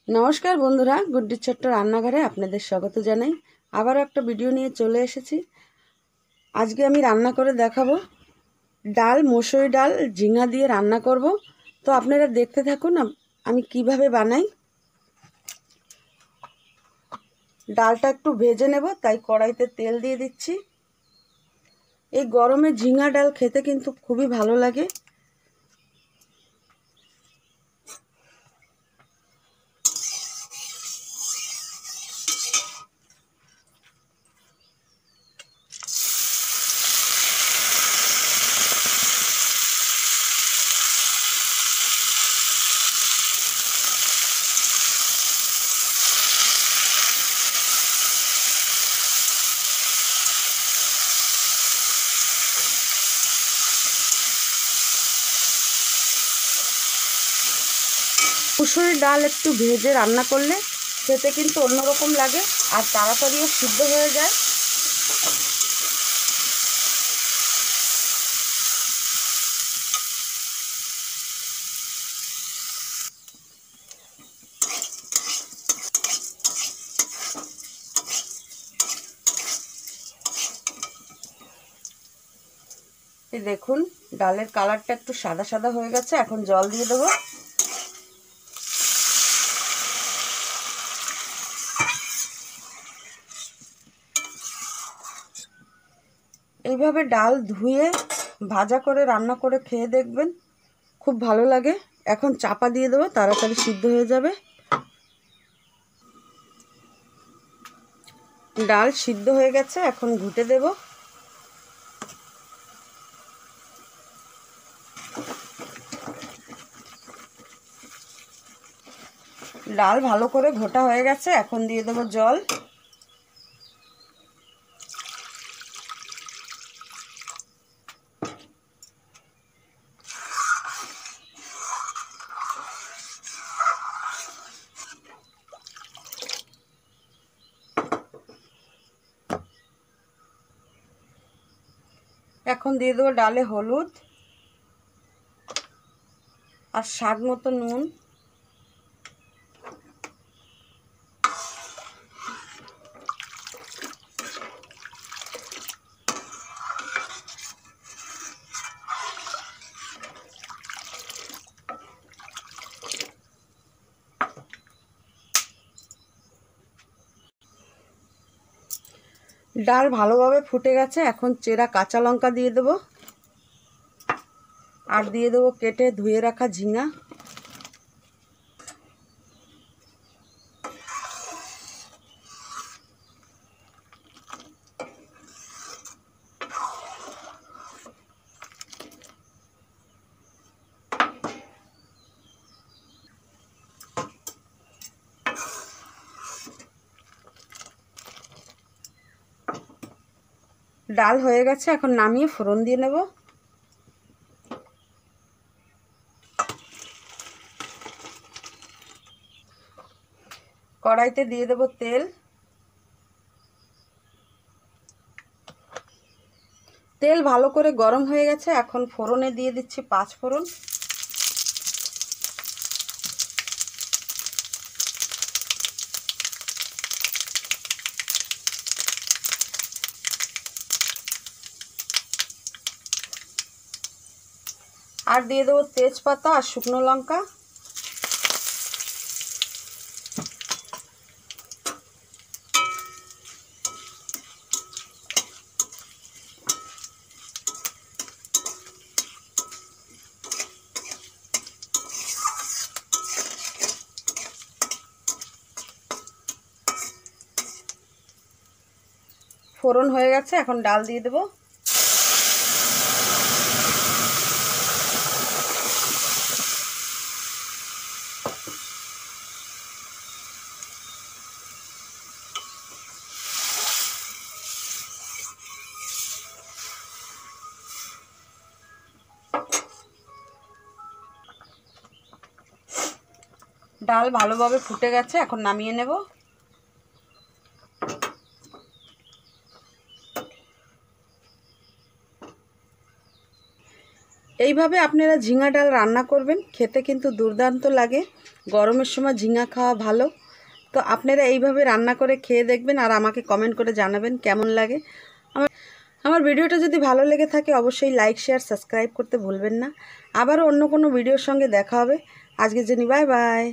নমস্কার বন্ধুরা, গুড্ডির ছোট্ট রান্নাঘরে আপনাদের স্বাগত জানাই। আবারও একটা ভিডিও নিয়ে চলে এসেছি। আজকে আমি রান্না করে দেখাবো ডাল, মসুরি ডাল ঝিঙা দিয়ে রান্না করব। তো আপনারা দেখতে থাকুন আমি কিভাবে বানাই। ডালটা একটু ভেজে নেব, তাই কড়াইতে তেল দিয়ে দিচ্ছি। এই গরমে ঝিঙা ডাল খেতে কিন্তু খুবই ভালো লাগে। মুসুরির ডাল একটু ভেজে রান্না করলে খেতে কিন্তু অন্যরকম লাগে, আর তাড়াতাড়িও সিদ্ধ হয়ে যায়। এই দেখুন, ডালের কালারটা একটু সাদা সাদা হয়ে গেছে। এখন জল দিয়ে দেবো। এইভাবে ডাল ধুয়ে ভাজা করে রান্না করে খেয়ে দেখবেন, খুব ভালো লাগে। এখন চাপা দিয়ে দেবো, তাড়াতাড়ি সিদ্ধ হয়ে যাবে। ডাল সিদ্ধ হয়ে গেছে, এখন ঘুটে দেব। ডাল ভালো করে ঘোটা হয়ে গেছে, এখন দিয়ে দেবো জল। এখন দিয়ে দেবো ডালে হলুদ আর স্বাদ মতো নুন। ডাল ভালোভাবে ফুটে গেছে, এখন চেরা কাঁচা লঙ্কা দিয়ে দেবো, আর দিয়ে দেবো কেটে ধুয়ে রাখা ঝিঙা। ডাল হয়ে গেছে, এখন নামিয়ে ফোড়ন দিয়ে নেব। কড়াইতে দিয়ে দেব তেল। তেল ভালো করে গরম হয়ে গেছে, এখন ফোড়নে দিয়ে দিচ্ছি 5 ফোড়ন। আর দিয়ে দেবো তেজপাতা আর শুকনো লঙ্কা। ফোড়ন হয়ে গেছে, এখন ডাল দিয়ে দেবো। ডাল ভালোভাবে ফুটে গেছে, এখন নামিয়ে নেব। এইভাবে আপনারা ঝিঙা ডাল রান্না করবেন, খেতে কিন্তু দুর্দান্ত লাগে। গরমের সময় ঝিঙা খাওয়া ভালো। তো আপনারা এইভাবে রান্না করে খেয়ে দেখবেন আর আমাকে কমেন্ট করে জানাবেন কেমন লাগে। আমার ভিডিওটা যদি ভালো লেগে থাকে অবশ্যই লাইক, শেয়ার, সাবস্ক্রাইব করতে ভুলবেন না। আবারও অন্য কোনো ভিডিওর সঙ্গে দেখা হবে। আজকের জন্য বাই বাই।